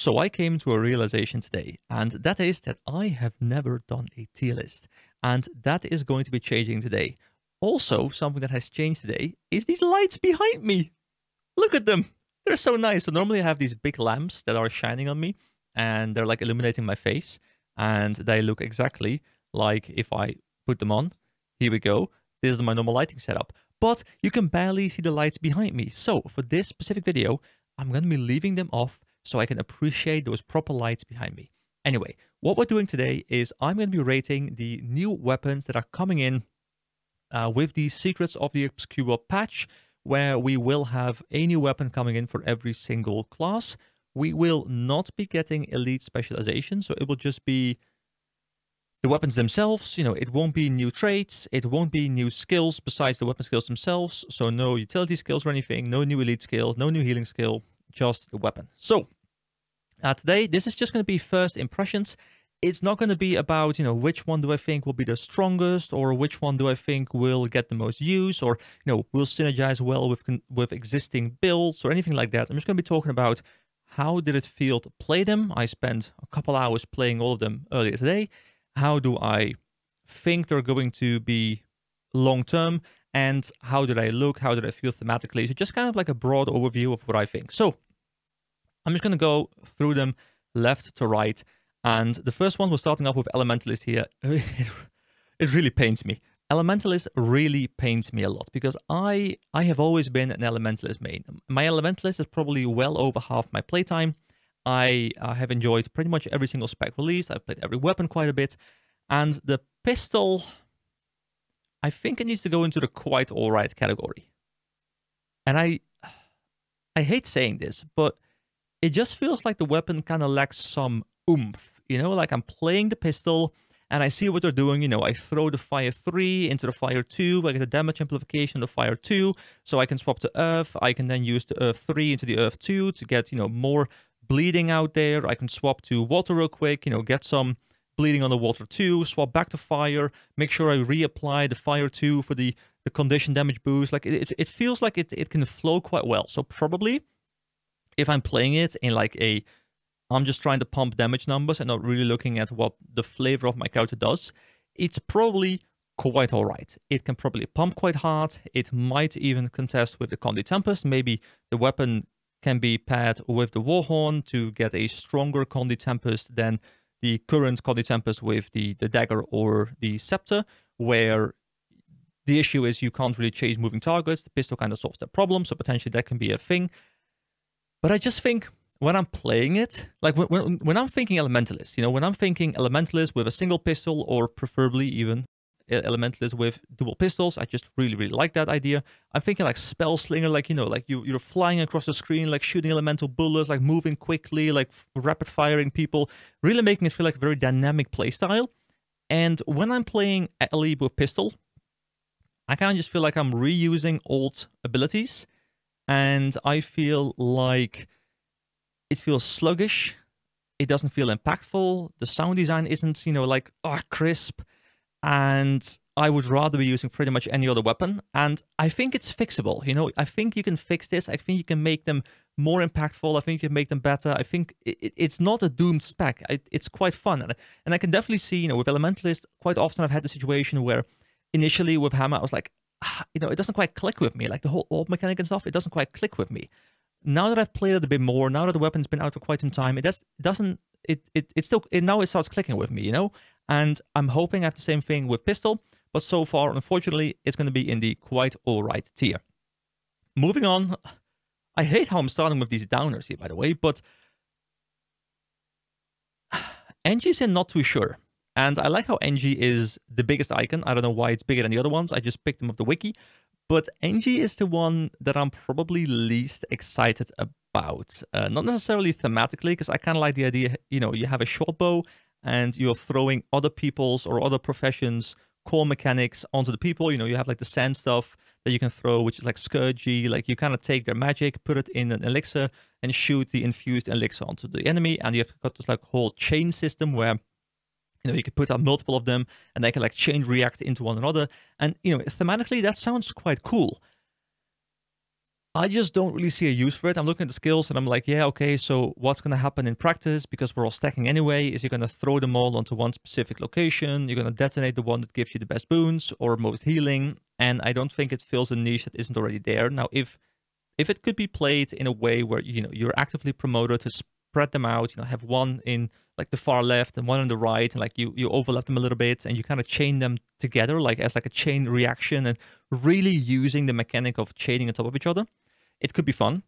So I came to a realization today, and that is that I have never done a tier list, and that is going to be changing today. Also, something that has changed today is these lights behind me. Look at them. They're so nice. So normally I have these big lamps that are shining on me, and they're like illuminating my face, and they look exactly like if I put them on. Here we go. This is my normal lighting setup, but you can barely see the lights behind me. So for this specific video, I'm going to be leaving them off so I can appreciate those proper lights behind me. Anyway, what we're doing today is I'm going to be rating the new weapons that are coming in with the Secrets of the Obscure patch, where we will have a new weapon coming in for every single class. We will not be getting elite specialization, so it will just be the weapons themselves. You know, it won't be new traits, it won't be new skills besides the weapon skills themselves, so no utility skills or anything, no new elite skill, no new healing skill, just the weapon. So today, this is just going to be first impressions. It's not going to be about, you know, which one do I think will be the strongest, or which one do I think will get the most use, or, you know, will synergize well with existing builds or anything like that. I'm just going to be talking about how did it feel to play them. I spent a couple hours playing all of them earlier today. How do I think they're going to be long-term, and how did I look, how did I feel thematically? So just kind of like a broad overview of what I think. So I'm just going to go through them left to right. And the first one, we're starting off with Elementalist here. It really pains me. Elementalist really pains me a lot because I have always been an Elementalist main. My Elementalist is probably well over half my playtime. I have enjoyed pretty much every single spec release. I've played every weapon quite a bit. And the pistol, I think it needs to go into the quite alright category. And I hate saying this, but it just feels like the weapon kind of lacks some oomph. You know, like I'm playing the pistol and I see what they're doing. You know, I throw the fire 3 into the fire 2. I get the damage amplification of fire 2, so I can swap to earth. I can then use the earth 3 into the earth 2 to get, you know, more bleeding out there. I can swap to water real quick, you know, get some bleeding on the water 2, swap back to fire, make sure I reapply the fire 2 for the condition damage boost. Like it feels like it can flow quite well. So probably if I'm playing it in like I'm just trying to pump damage numbers and not really looking at what the flavor of my character does, it's probably quite alright. It can probably pump quite hard. It might even contest with the Condi Tempest. Maybe the weapon can be paired with the Warhorn to get a stronger Condi Tempest than the current Condi Tempest with the dagger or the scepter, where the issue is you can't really chase moving targets. The pistol kind of solves that problem, so potentially that can be a thing. But I just think when I'm playing it, like when I'm thinking Elementalist, you know, when I'm thinking Elementalist with a single pistol, or preferably even Elementalist with dual pistols, I just really, really like that idea. I'm thinking like Spell Slinger, like, you know, like you're flying across the screen, like shooting elemental bullets, like moving quickly, like rapid firing people, really making it feel like a very dynamic playstyle. And when I'm playing Ellie with pistol, I kind of just feel like I'm reusing old abilities, and I feel like it feels sluggish. It doesn't feel impactful. The sound design isn't, you know, like, crisp. And I would rather be using pretty much any other weapon. And I think it's fixable. You know, I think you can fix this. I think you can make them more impactful. I think you can make them better. I think it's not a doomed spec. It's quite fun. And I can definitely see, you know, with Elementalist, quite often I've had the situation where initially with Hammer, I was like, you know, it doesn't quite click with me. Like the whole orb mechanic and stuff, it doesn't quite click with me. Now that I've played it a bit more, now that the weapon's been out for quite some time, now it starts clicking with me, you know? And I'm hoping I have the same thing with pistol, but so far, unfortunately, it's going to be in the quite alright tier. Moving on, I hate how I'm starting with these downers here, by the way, but NG's in Not Too Sure. And I like how NG is the biggest icon. I don't know why it's bigger than the other ones. I just picked them off the wiki. But NG is the one that I'm probably least excited about. Not necessarily thematically, because I kind of like the idea, you know, you have a short bow and you're throwing other people's or other professions' core mechanics onto the people. You know, you have like the sand stuff that you can throw, which is like Scourgy. Like you kind of take their magic, put it in an elixir, and shoot the infused elixir onto the enemy. And you've got this like whole chain system where, you know, you could put out multiple of them and they can like chain react into one another. And, you know, thematically, that sounds quite cool. I just don't really see a use for it. I'm looking at the skills and I'm like, yeah, okay, so what's going to happen in practice, because we're all stacking anyway, is you're going to throw them all onto one specific location, you're going to detonate the one that gives you the best boons or most healing, and I don't think it fills a niche that isn't already there. Now, if it could be played in a way where, you know, you're actively promoted to spread them out, you know, have one in like the far left and one on the right, and like you overlap them a little bit and you kind of chain them together like as like a chain reaction, and really using the mechanic of chaining on top of each other, it could be fun.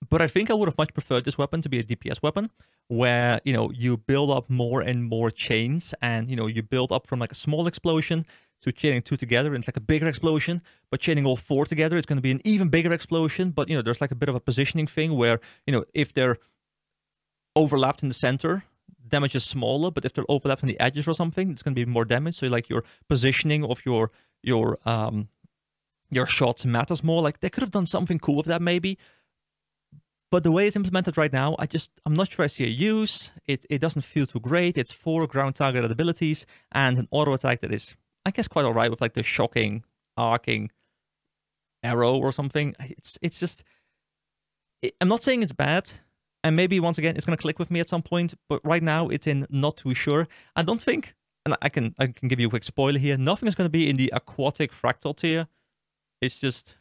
But I think I would have much preferred this weapon to be a DPS weapon, where, you know, you build up more and more chains, and, you know, you build up from like a small explosion to chaining 2 together, and it's like a bigger explosion, but chaining all 4 together, it's going to be an even bigger explosion. But, you know, there's like a bit of a positioning thing where, you know, if they're overlapped in the center, damage is smaller, but if they're overlapped on the edges or something, it's going to be more damage. So like your positioning of your shots matters more. Like they could have done something cool with that maybe, but the way it's implemented right now, I'm not sure I see a use. It doesn't feel too great. It's 4 ground targeted abilities and an auto attack that is, I guess, quite alright with like the shocking arcing arrow or something. It's just, I'm not saying it's bad, and maybe once again it's going to click with me at some point, but right now it's in not too sure. I don't think, and I can give you a quick spoiler here, nothing is going to be in the aquatic fractal tier. It's just,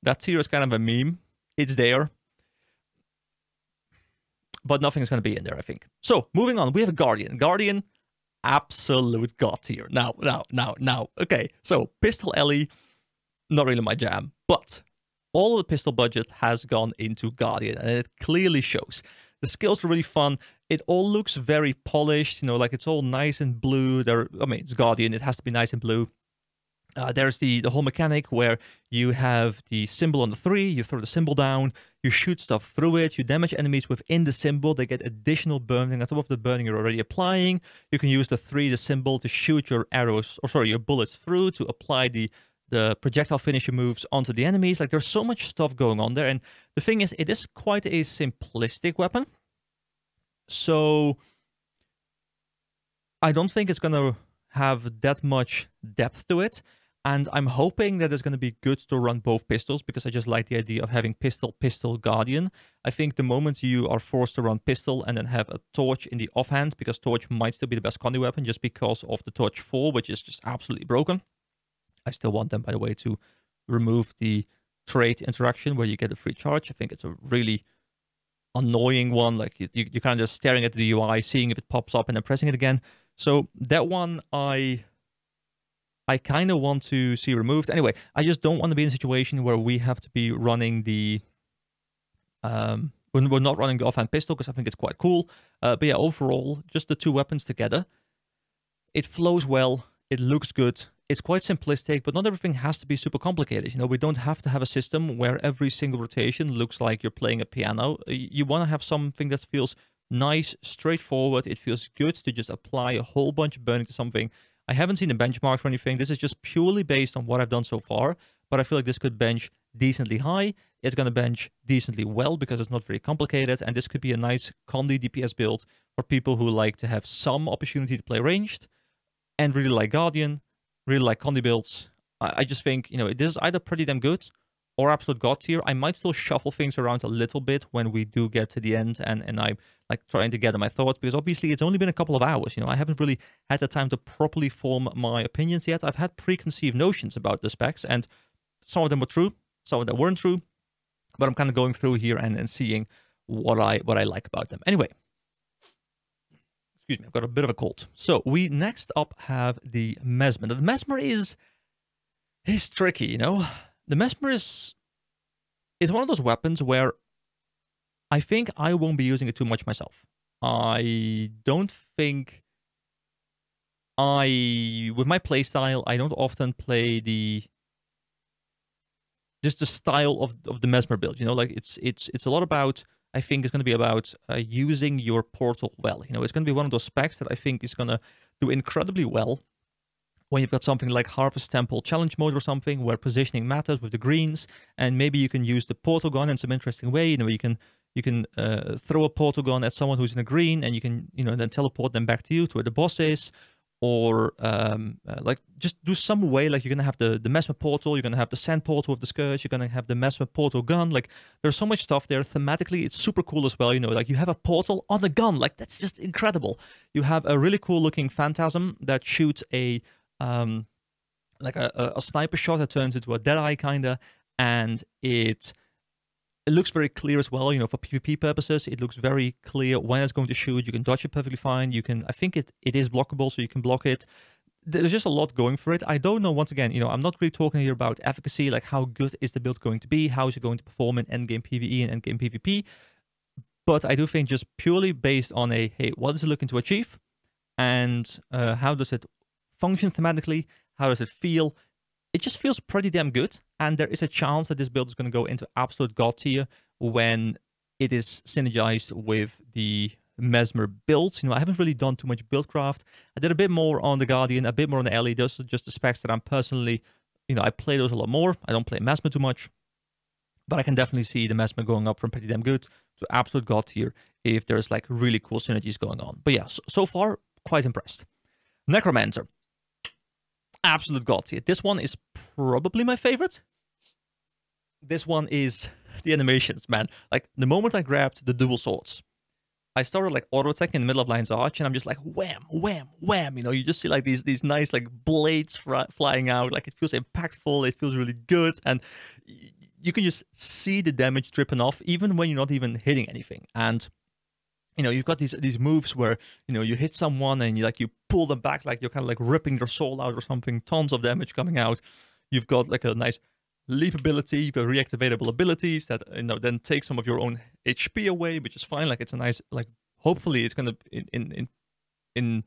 that tier is kind of a meme. It's there, but nothing is going to be in there, I think. So, moving on, we have a Guardian. Guardian, absolute god tier. Now. Okay, so Pistol Ellie, not really my jam, but all of the pistol budget has gone into Guardian, and it clearly shows. The skills are really fun. It all looks very polished, you know, like it's all nice and blue. I mean, it's Guardian, it has to be nice and blue. There's the whole mechanic where you have the symbol on the 3, you throw the symbol down, you shoot stuff through it, you damage enemies within the symbol, they get additional burning on top of the burning you're already applying. You can use the 3, the symbol, to shoot your arrows, or sorry, your bullets through to apply the projectile finisher moves onto the enemies. Like there's so much stuff going on there, and the thing is, it is quite a simplistic weapon. So I don't think it's gonna have that much depth to it. And I'm hoping that it's going to be good to run both pistols, because I just like the idea of having pistol, Guardian. I think the moment you are forced to run pistol and then have a torch in the offhand, because torch might still be the best condi weapon just because of the torch 4, which is just absolutely broken. I still want them, by the way, to remove the trait interaction where you get a free charge. I think it's a really annoying one. Like you're kind of just staring at the UI, seeing if it pops up and then pressing it again. So that one I kind of want to see removed. Anyway, I just don't want to be in a situation where we have to be running the... when we're not running the offhand pistol, because I think it's quite cool. But yeah, overall, just the 2 weapons together. It flows well. It looks good. It's quite simplistic, but not everything has to be super complicated. You know, we don't have to have a system where every single rotation looks like you're playing a piano. You want to have something that feels nice, straightforward. It feels good to just apply a whole bunch of burning to something. I haven't seen the benchmarks or anything. This is just purely based on what I've done so far, but I feel like this could bench decently high. It's going to bench decently well because it's not very complicated, and this could be a nice condi DPS build for people who like to have some opportunity to play ranged and really like Guardian, really like condi builds. I just think, you know, this is either pretty damn good or absolute god tier. I might still shuffle things around a little bit when we do get to the end, and I'm like trying to gather my thoughts, because obviously it's only been a couple of hours. You know, I haven't really had the time to properly form my opinions yet. I've had preconceived notions about the specs, and some of them were true, some of them weren't true, but I'm kind of going through here and seeing what I like about them. Anyway, excuse me, I've got a bit of a cold. So we next up have the Mesmer. The Mesmer is tricky, you know. The Mesmer is one of those weapons where I think I won't be using it too much myself. I don't think with my playstyle, I don't often play just the style of the Mesmer build. You know, like it's a lot about, I think it's going to be about using your portal well. You know, it's going to be one of those specs that I think is going to do incredibly well when you've got something like Harvest Temple Challenge Mode or something, where positioning matters with the greens, and maybe you can use the portal gun in some interesting way. You know, you can throw a portal gun at someone who's in a green, and you can, you know, then teleport them back to you to where the boss is. or like just do some way, like you're gonna have the Mesmer portal, you're gonna have the Sand portal with the Scourge, you're gonna have the Mesmer portal gun. Like there's so much stuff there. Thematically, it's super cool as well. You know, like you have a portal on a gun, like that's just incredible. You have a really cool looking Phantasm that shoots a like a sniper shot that turns into a Deadeye kinda, and it looks very clear as well, you know, for PvP purposes. It looks very clear when it's going to shoot. You can dodge it perfectly fine. You can, I think it is blockable, so you can block it. There's just a lot going for it. I don't know, once again, you know, I'm not really talking here about efficacy, like how good is the build going to be, how is it going to perform in endgame PvE and endgame PvP, but I do think just purely based on a, hey, what is it looking to achieve, and how does it function thematically, how does it feel, it just feels pretty damn good, and there is a chance that this build is going to go into absolute god tier when it is synergized with the Mesmer builds. You know, I haven't really done too much build craft. I did a bit more on the Guardian, a bit more on the Ellie. Those are just the specs that I'm personally, you know, I play those a lot more. I don't play Mesmer too much, but I can definitely see the Mesmer going up from pretty damn good to absolute god tier if there's like really cool synergies going on. But yeah, so far, quite impressed. Necromancer. Absolute god tier. This one is probably my favorite. This one is the animations, man. Like the moment I grabbed the dual swords, I started like auto attacking in the middle of Lion's Arch, and I'm just like wham, wham, wham. You know, you just see like these nice like blades flying out. Like it feels impactful. It feels really good, and you can just see the damage dripping off even when you're not even hitting anything. And you know, you've got these moves where, you know, you hit someone and you pull them back, like you're kind of like ripping their soul out or something, tons of damage coming out. You've got like a nice leap ability, you've got reactivatable abilities that, you know, then take some of your own HP away, which is fine. Like it's a nice, like hopefully it's going to, in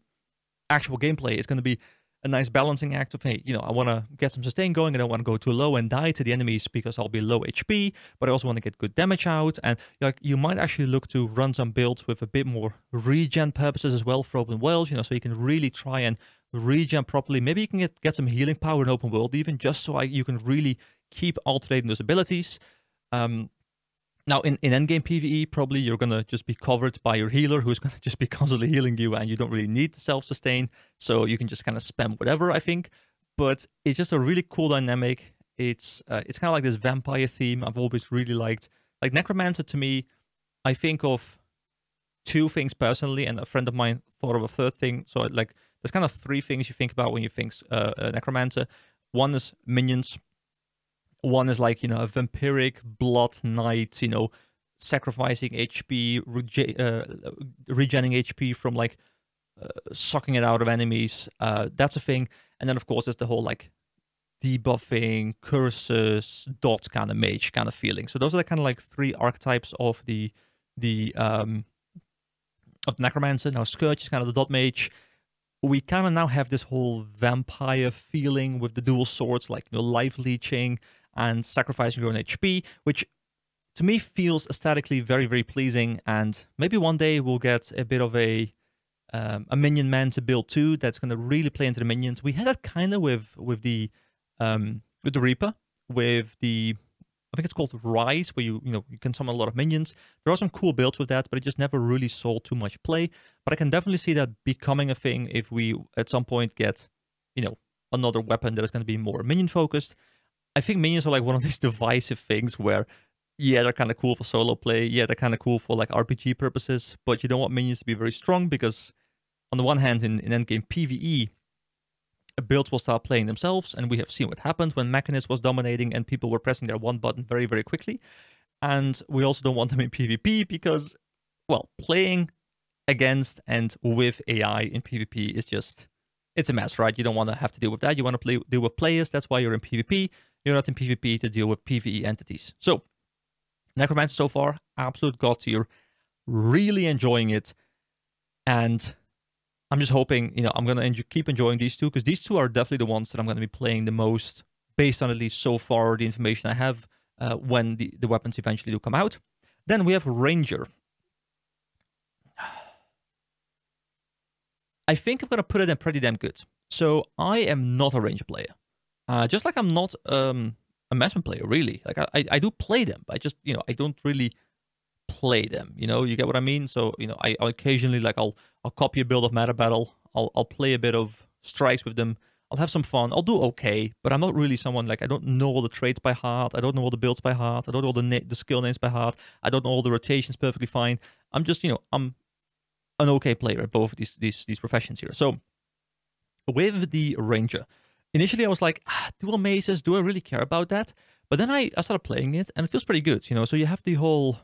actual gameplay, it's going to be a nice balancing act of, hey, you know, I want to get some sustain going. I don't want to go too low and die to the enemies because I'll be low HP, but I also want to get good damage out. And like you might actually look to run some builds with a bit more regen purposes as well for open world, you know, so you can really try and regen properly. Maybe you can get some healing power in open world even, just so you can really keep alternating those abilities. Now, in endgame PvE, probably you're going to just be covered by your healer who's going to just be constantly healing you, and you don't really need to self-sustain, so you can just kind of spam whatever, I think. But it's just a really cool dynamic. It's kind of like this vampire theme I've always really liked. Like Necromancer, to me, I think of two things personally, and a friend of mine thought of a third thing. So like there's kind of three things you think about when you think Necromancer. One is minions. One is like, you know, a vampiric blood knight, you know, sacrificing HP, regenerating HP from like sucking it out of enemies. That's a thing. And then of course there's the whole like debuffing, curses, dot kind of mage kind of feeling. So those are the kind of like three archetypes of the Necromancer. Now Scourge is kind of the dot mage. We kind of now have this whole vampire feeling with the dual swords, like, you know, life leeching and sacrificing your own HP, which to me feels aesthetically very, very pleasing. And maybe one day we'll get a bit of a minion man to build too. That's going to really play into the minions. We had that kind of with the Reaper, with the, I think it's called Rise, where you can summon a lot of minions. There are some cool builds with that, but it just never really saw too much play. But I can definitely see that becoming a thing if we at some point get, you know, another weapon that is going to be more minion focused. I think minions are like one of these divisive things where, yeah, they're kind of cool for solo play. Yeah, they're kind of cool for like RPG purposes, but you don't want minions to be very strong because on the one hand, in endgame PvE, builds will start playing themselves, and we have seen what happened when Mechanist was dominating and people were pressing their one button very, very quickly. And we also don't want them in PvP because, well, playing against and with AI in PvP is just, it's a mess, right? You don't want to have to deal with that. You want to deal with players. That's why you're in PvP. You're not in PvP to deal with PvE entities. So, Necromancer so far, absolute god tier. Really enjoying it. And I'm just hoping, you know, I'm going to keep enjoying these two, because these two are definitely the ones that I'm going to be playing the most, based on at least so far the information I have when the weapons eventually do come out. Then we have Ranger. I think I'm going to put it in pretty damn good. So I am not a Ranger player. Just like I'm not a Mesmer player, really. Like I do play them, but I just, you know, I don't really play them. You know, you get what I mean? So, you know, I occasionally, like, I'll copy a build of Meta Battle. I'll play a bit of strikes with them. I'll have some fun. I'll do okay, but I'm not really someone like I don't know all the traits by heart. I don't know all the builds by heart. I don't know all the skill names by heart. I don't know all the rotations perfectly fine. I'm just, I'm an okay player at both of these professions here. So with the Ranger, initially I was like, dual maces, do I really care about that? But then I started playing it, and it feels pretty good, So you have the whole,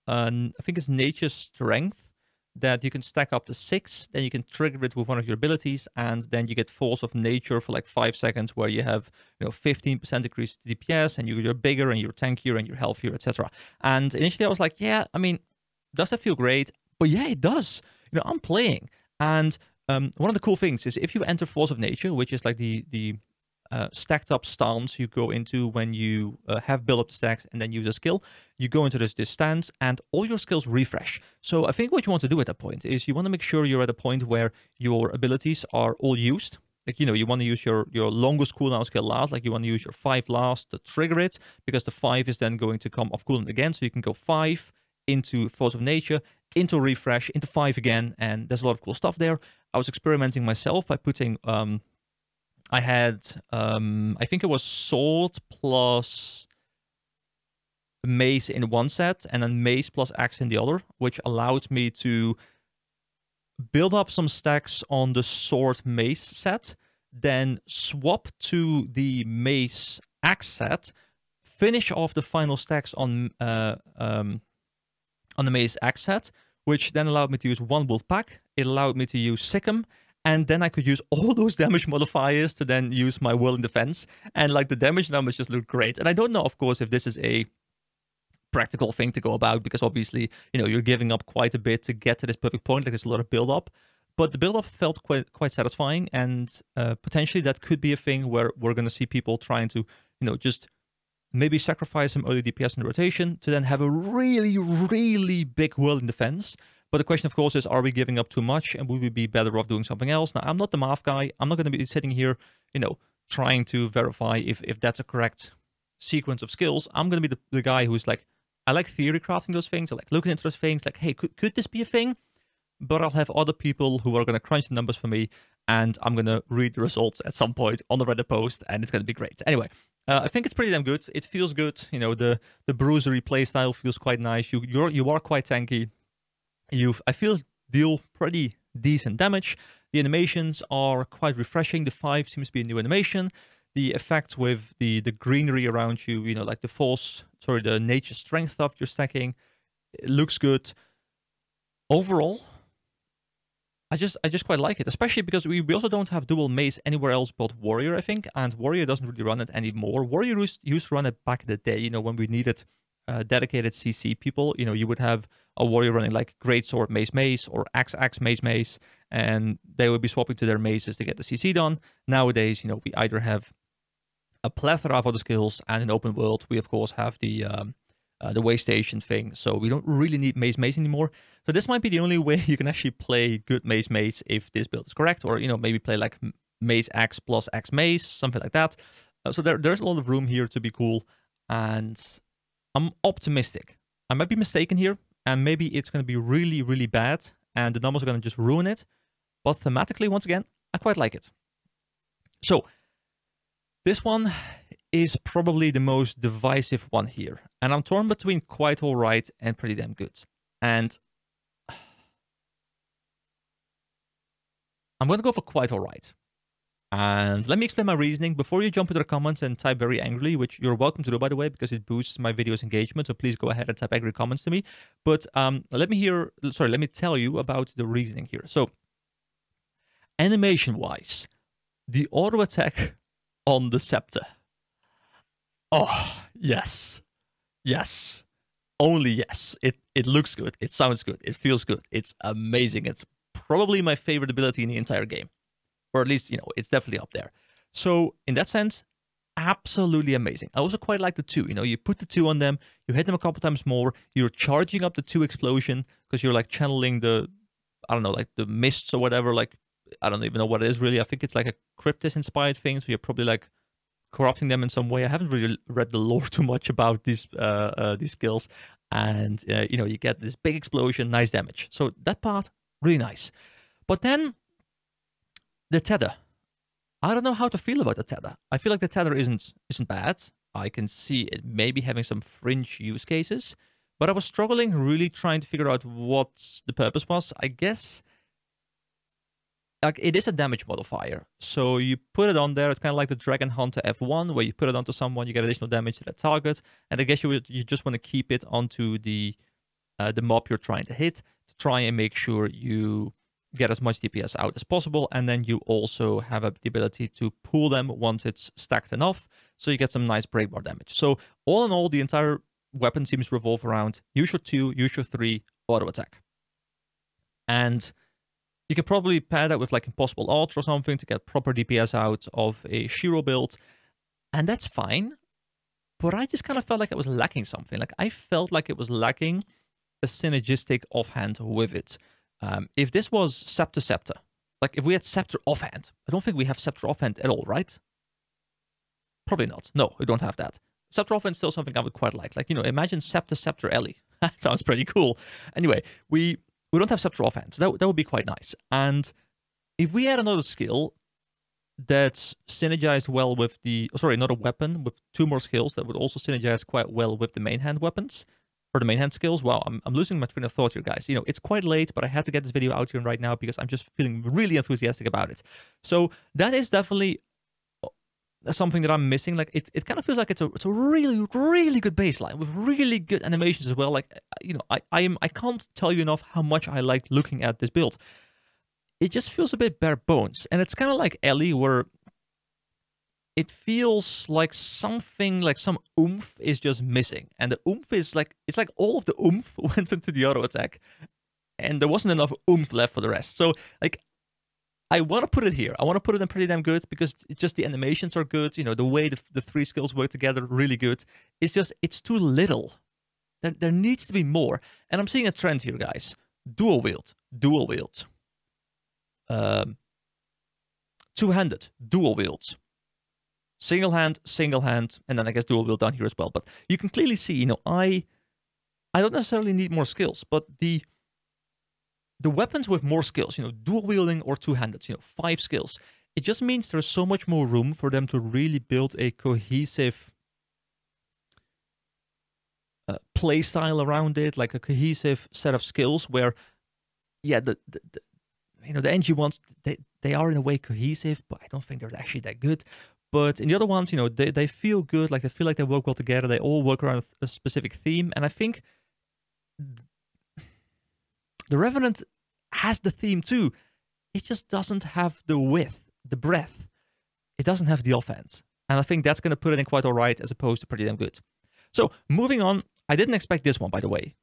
I think it's Nature Strength, that you can stack up to 6, then you can trigger it with one of your abilities, and then you get Force of Nature for like 5 seconds, where you have 15% increased DPS, and you're bigger, and you're tankier, and you're healthier, etc. And initially I was like, yeah, I mean, does that feel great? But yeah, it does. I'm playing, and one of the cool things is if you enter Force of Nature, which is like the stacked up stance you go into when you have built up the stacks and then use a skill. You go into this stance and all your skills refresh. So I think what you want to do at that point is you want to make sure you're at a point where your abilities are all used. Like, you want to use your longest cooldown skill last, like you want to use your 5 last to trigger it, because the 5 is then going to come off cooldown again. So you can go 5 into Force of Nature, into refresh, into 5 again, and there's a lot of cool stuff there. I was experimenting myself by putting I had, I think it was sword plus mace in one set, and then mace plus axe in the other, which allowed me to build up some stacks on the sword mace set, then swap to the mace axe set, finish off the final stacks on the mace axe set, which then allowed me to use one wolf pack. It allowed me to use Sikkim, and then I could use all those damage modifiers to then use my Whirling Defense. And like the damage numbers just look great. And I don't know, of course, if this is a practical thing to go about, because obviously, you're giving up quite a bit to get to this perfect point. Like there's a lot of build up. But the build up felt quite satisfying. And potentially that could be a thing where we're going to see people trying to, just maybe sacrifice some early DPS in the rotation to then have a really, really big Whirling Defense. But the question, of course, is, are we giving up too much, and would we be better off doing something else? Now, I'm not the math guy. I'm not going to be sitting here, trying to verify if that's a correct sequence of skills. I'm going to be the guy who's like, I like theory crafting those things. I like looking into those things. Like, hey, could this be a thing? But I'll have other people who are going to crunch the numbers for me, and I'm going to read the results at some point on the Reddit post, and it's going to be great. Anyway, I think it's pretty damn good. It feels good. The bruisery playstyle feels quite nice. You are quite tanky. I feel, deal pretty decent damage. The animations are quite refreshing. The 5 seems to be a new animation. The effect with the greenery around you, like the Nature Strength stuff you're stacking, it looks good. Overall, I just quite like it, especially because we also don't have dual mace anywhere else but Warrior, I think, and Warrior doesn't really run it anymore. Warrior used to run it back in the day, when we needed dedicated CC people. You would have a Warrior running like Greatsword Mace or Axe Mace, and they would be swapping to their maces to get the CC done. Nowadays, we either have a plethora of other skills, and in open world, we of course have the way station thing, so we don't really need mace anymore. So this might be the only way you can actually play good mace if this build is correct, or maybe play like mace axe plus axe mace, something like that. So there's a lot of room here to be cool, and I'm optimistic. I might be mistaken here, and maybe it's going to be really, really bad, and the numbers are going to just ruin it. But thematically, once again, I quite like it. So this one is probably the most divisive one here, and I'm torn between quite alright and pretty damn good. And I'm going to go for quite alright. And let me explain my reasoning before you jump into the comments and type very angrily, which you're welcome to do, by the way, because it boosts my video's engagement. So please go ahead and type angry comments to me. But let me tell you about the reasoning here. So animation-wise, the auto attack on the scepter. Oh, yes. Yes. Only yes. It looks good. It sounds good. It feels good. It's amazing. It's probably my favorite ability in the entire game. Or at least, it's definitely up there. So in that sense, absolutely amazing. I also quite like the 2. You put the 2 on them, you hit them a couple times more, you're charging up the 2 explosion, because you're like channeling the, I don't know, like the mists or whatever, like, I don't even know what it is really. I think it's like a Cryptis-inspired thing, so you're probably like corrupting them in some way. I haven't really read the lore too much about these skills, and you get this big explosion, nice damage. So that part, really nice. But then the tether, I don't know how to feel about the tether. I feel like the tether isn't bad. I can see it maybe having some fringe use cases, but I was struggling really trying to figure out what the purpose was. I guess like it is a damage modifier. So you put it on there. It's kind of like the Dragon Hunter F1, where you put it onto someone, you get additional damage to that target. And I guess you just want to keep it onto the mob you're trying to hit to try and make sure you get as much DPS out as possible. And then you also have the ability to pull them once it's stacked enough, so you get some nice breakbar damage. So all in all, the entire weapon seems to revolve around use your 2, use your 3, auto attack. And you can probably pair that with like Impossible Odds or something to get proper DPS out of a Shiro build. And that's fine. But I just kind of felt like it was lacking something. Like I felt like it was lacking a synergistic offhand with it. If this was Scepter, like if we had Scepter offhand, I don't think we have Scepter offhand at all, right? Probably not. No, we don't have that. Scepter offhand is still something I would quite like. Like, you know, imagine Scepter Ellie. That sounds pretty cool. Anyway, we don't have Scepter offhand, so that would be quite nice. And if we had another skill that synergized well with the... Oh, sorry, another weapon with 2 more skills that would also synergize quite well with the main hand weapons, or the main hand skills. Wow, I'm losing my train of thought here, guys. You know, it's quite late, but I had to get this video out here right now because I'm just feeling really enthusiastic about it. So that is definitely something that I'm missing. Like it kind of feels like it's a really, really good baseline with really good animations as well. Like, you know, I can't tell you enough how much I like looking at this build. It just feels a bit bare bones, and it's kind of like Ellie, where it feels like something, like some oomph is just missing. And the oomph is like, it's like all of the oomph went into the auto attack, and there wasn't enough oomph left for the rest. So, like, I want to put it here. I want to put it in pretty damn good because it's just the animations are good. You know, the way the 3 skills work together, really good. It's just, it's too little. There needs to be more. And I'm seeing a trend here, guys. Dual wield. Two-handed, dual wields. Single hand, and then I guess dual wield down here as well. But you can clearly see, you know, I don't necessarily need more skills, but the weapons with more skills, you know, dual wielding or two-handed, you know, 5 skills, it just means there's so much more room for them to really build a cohesive play style around it, like a cohesive set of skills where, yeah, you know, the NG ones, they are in a way cohesive, but I don't think they're actually that good. But in the other ones, you know, they feel good, like they feel like they work well together. They all work around a specific theme. And I think the Revenant has the theme too. It just doesn't have the width, the breadth. It doesn't have the offense. And I think that's going to put it in quite all right as opposed to pretty damn good. So moving on, I didn't expect this one, by the way.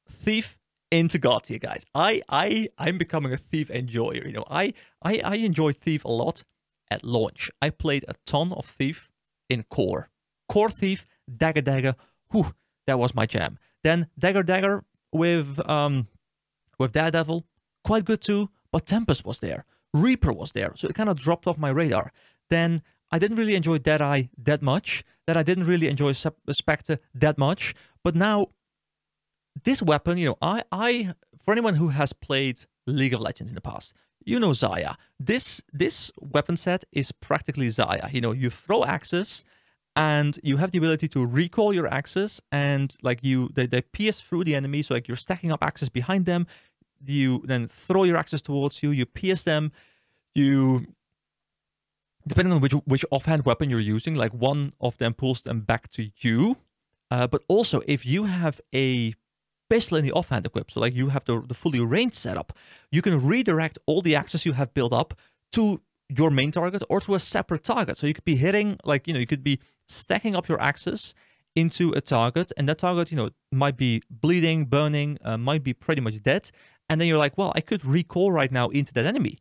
Thief into God tier, guys. I'm becoming a Thief enjoyer. You know, I enjoy Thief a lot. At launch, I played a ton of Thief in Core. Core Thief, Dagger, whew, that was my jam. Then Dagger with Daredevil, quite good too, but Tempest was there. Reaper was there, so it kind of dropped off my radar. Then I didn't really enjoy Deadeye that much. Then I didn't really enjoy Spectre that much. But now, this weapon, you know, I for anyone who has played League of Legends in the past, you know Xayah. This weapon set is practically Xayah. You know, you throw axes, and you have the ability to recall your axes, and like they pierce through the enemy. So like you're stacking up axes behind them. You then throw your axes towards you. You pierce them. You, depending on which offhand weapon you're using, like one of them pulls them back to you. But also if you have a pistol in the offhand equip, so like you have the fully ranged setup, you can redirect all the axes you have built up to your main target or to a separate target. So you could be hitting, like, you know, you could be stacking up your axes into a target, and that target, you know, might be bleeding, burning, might be pretty much dead. And then you're like, well, I could recall right now into that enemy,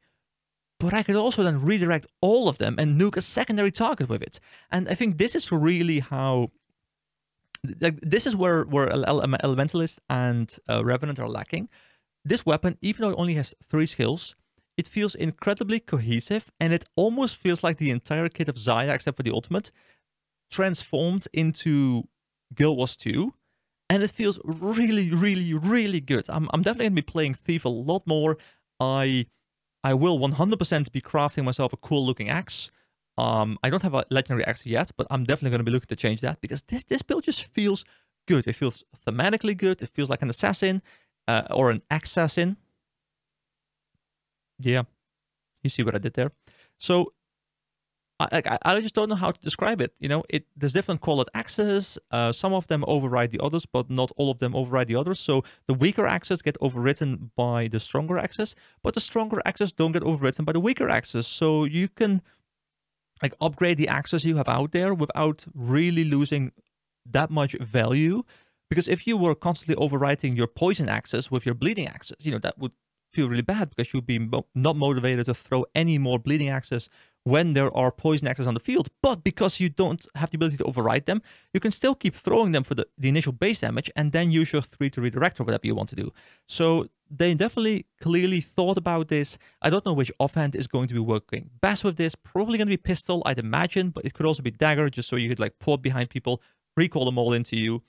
but I could also then redirect all of them and nuke a secondary target with it. And I think this is really how, like, this is where Elementalist and Revenant are lacking. This weapon, even though it only has 3 skills, it feels incredibly cohesive, and it almost feels like the entire kit of Xayah, except for the ultimate, transformed into Guild Wars 2, and it feels really, really, really good. I'm definitely going to be playing Thief a lot more. I I will 100% be crafting myself a cool looking axe. I don't have a legendary axe yet, but I'm definitely going to be looking to change that because this build just feels good. It feels thematically good. It feels like an assassin or an assassin. Yeah, you see what I did there. So I just don't know how to describe it. You know, there's different colored axes. Some of them override the others, but not all of them override the others. So the weaker axes get overwritten by the stronger axes, but the stronger axes don't get overwritten by the weaker axes. So you can like upgrade the axes you have out there without really losing that much value. Because if you were constantly overwriting your poison axes with your bleeding axes, you know, that would feel really bad because you'd be not motivated to throw any more bleeding axes when there are poison axes on the field. But because you don't have the ability to override them, you can still keep throwing them for the initial base damage and then use your 3 to redirect or whatever you want to do. So they definitely clearly thought about this. I don't know which offhand is going to be working best with this. Probably going to be pistol, I'd imagine, but it could also be dagger, just so you could like port behind people, recall them all into you,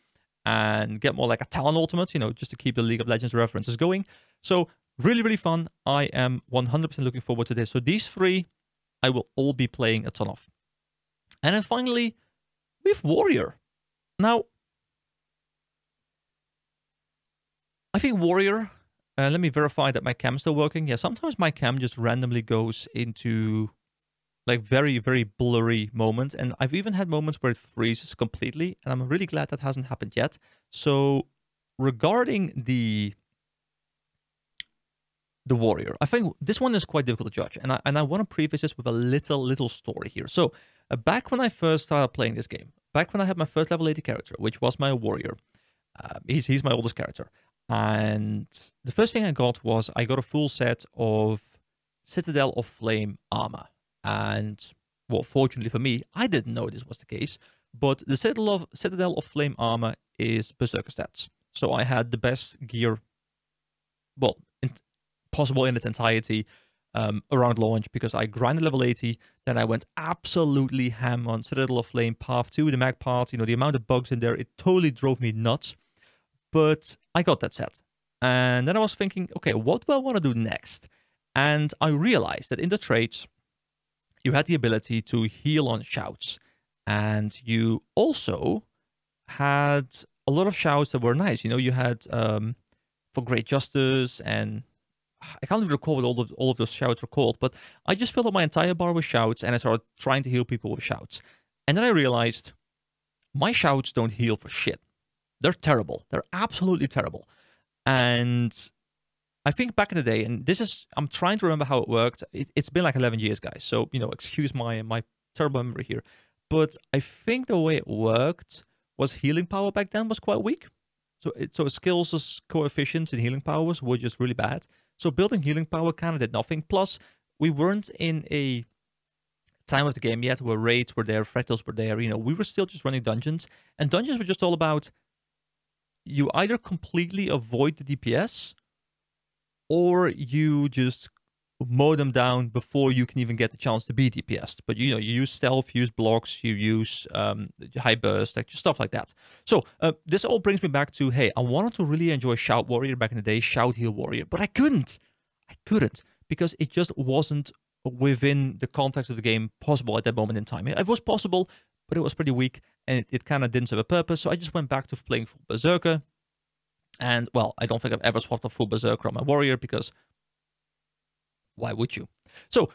and get more like a Talon ultimate, you know, just to keep the League of Legends references going. So really, really fun. I am 100% looking forward to this. So these 3, I will all be playing a ton of. And then finally, we have Warrior. Now, I think Warrior, let me verify that my cam is still working. Yeah, sometimes my cam just randomly goes into like very, very blurry moments. And I've even had moments where it freezes completely. And I'm really glad that hasn't happened yet. So regarding the Warrior, I think this one is quite difficult to judge. And I want to preface this with a little story here. So back when I first started playing this game, back when I had my first level 80 character, which was my Warrior, he's my oldest character. And the first thing I got was I got a full set of Citadel of Flame armor. And, well, fortunately for me, I didn't know this was the case, but the Citadel of Flame armor is Berserker stats. So I had the best gear, well, possible in its entirety around launch because I grinded level 80, then I went absolutely ham on Citadel of Flame Path 2, the mag part, you know, the amount of bugs in there, it totally drove me nuts, but I got that set. And then I was thinking, okay, what do I want to do next? And I realized that in the trades, you had the ability to heal on shouts, and you also had a lot of shouts that were nice. You know, you had for Great Justice, and I can't even recall what all of those shouts were called, but I just filled up my entire bar with shouts, and I started trying to heal people with shouts. And then I realized my shouts don't heal for shit. They're terrible. They're absolutely terrible. And I think back in the day, and this is, I'm trying to remember how it worked. It's been like 11 years, guys. So, you know, excuse my terrible memory here. But I think the way it worked was healing power back then was quite weak. So skills coefficients in healing powers were just really bad. So building healing power kind of did nothing. Plus, we weren't in a time of the game yet where raids were there, fractals were there. You know, we were still just running dungeons. And dungeons were just all about you either completely avoid the DPS or you just mow them down before you can even get the chance to be DPS'd. But, you know, you use stealth, you use blocks, you use high burst, like just stuff like that. So this all brings me back to, hey, I wanted to really enjoy Shout Warrior back in the day, Shout Heal Warrior, but I couldn't. Because it just wasn't within the context of the game possible at that moment in time. It was possible, but it was pretty weak, and it kind of didn't serve a purpose. So I just went back to playing full Berserker. And, well, I don't think I've ever swapped a full Berserker on my Warrior because why would you? So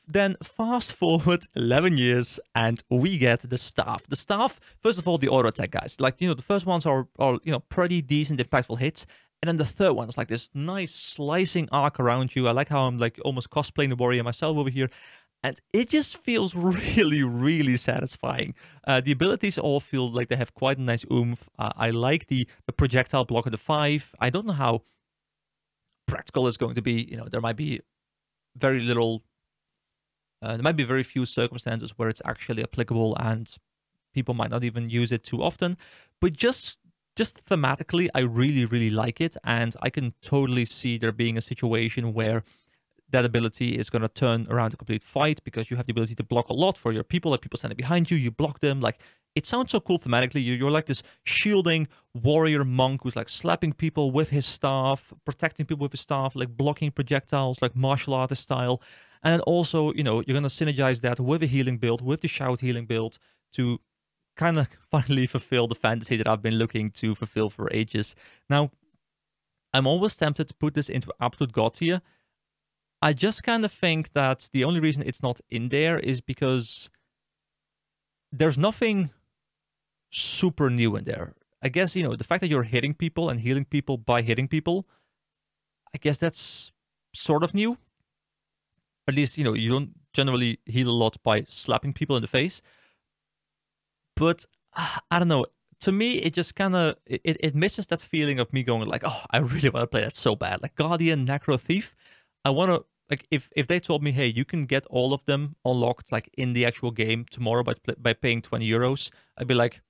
then fast forward 11 years and we get the staff. The staff, first of all, the auto attack, guys. Like, you know, the first ones are you know, pretty decent, impactful hits. And then the third one is like this nice slicing arc around you. I like how I'm like almost cosplaying the Warrior myself over here. And it just feels really, really satisfying. The abilities all feel like they have quite a nice oomph. I like the projectile block of the 5. I don't know how practical it's going to be. You know, there might be very little, there might be very few circumstances where it's actually applicable and people might not even use it too often. But just thematically, I really, really like it. And I can totally see there being a situation where that ability is going to turn around a complete fight because you have the ability to block a lot for your people. Like people standing behind you, you block them. Like it sounds so cool thematically. You're like this shielding warrior monk who's like slapping people with his staff, protecting people with his staff, like blocking projectiles, like martial artist style. And then also, you know, you're going to synergize that with a healing build, with the shout healing build to kind of finally fulfill the fantasy that I've been looking to fulfill for ages. Now, I'm always tempted to put this into absolute god tier. I just kind of think that the only reason it's not in there is because there's nothing super new in there. I guess, you know, the fact that you're hitting people and healing people by hitting people, I guess that's sort of new. At least, you know, you don't generally heal a lot by slapping people in the face. But I don't know. To me, it just kind of, it misses that feeling of me going like, oh, I really want to play that so bad. Like Guardian, Necro Thief, I want to, like, if they told me, hey, you can get all of them unlocked like in the actual game tomorrow by paying 20 euros, I'd be like,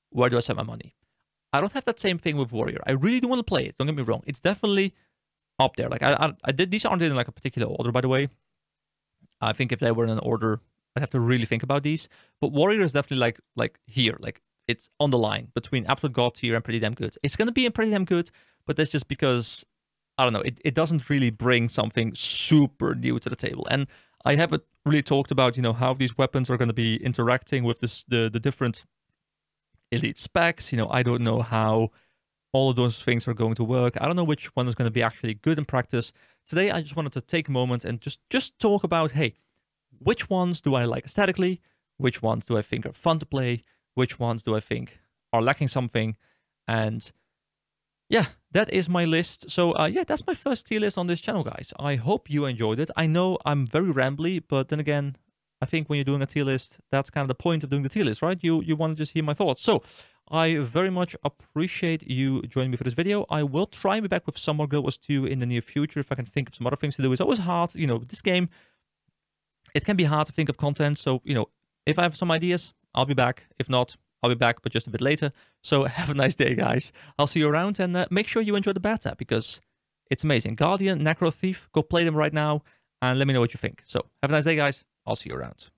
where do I send my money? I don't have that same thing with Warrior. I really do want to play it. Don't get me wrong. It's definitely up there. Like I did, these aren't in like a particular order, by the way. I think if they were in an order, I'd have to really think about these. But Warrior is definitely like here, like it's on the line between absolute god tier and pretty damn good. It's gonna be in pretty damn good, but that's just because I don't know. It doesn't really bring something super new to the table. And I haven't really talked about, you know, how these weapons are going to be interacting with the different elite specs. You know, I don't know how all of those things are going to work. I don't know which one is going to be actually good in practice. Today, I just wanted to take a moment and just talk about, hey, which ones do I like aesthetically? Which ones do I think are fun to play? Which ones do I think are lacking something? And yeah, that is my list. So yeah, that's my first tier list on this channel, guys. I hope you enjoyed it. I know I'm very rambly, but then again, I think when you're doing a tier list, that's kind of the point of doing the tier list, right? You want to just hear my thoughts. So I very much appreciate you joining me for this video. I will try and be back with some more Guild Wars 2 in the near future if I can think of some other things to do. It's always hard, you know, this game, it can be hard to think of content. So, you know, if I have some ideas, I'll be back. If not, I'll be back, but just a bit later. So have a nice day, guys. I'll see you around, and make sure you enjoy the beta because it's amazing. Guardian, Necro Thief, go play them right now, and let me know what you think. So have a nice day, guys. I'll see you around.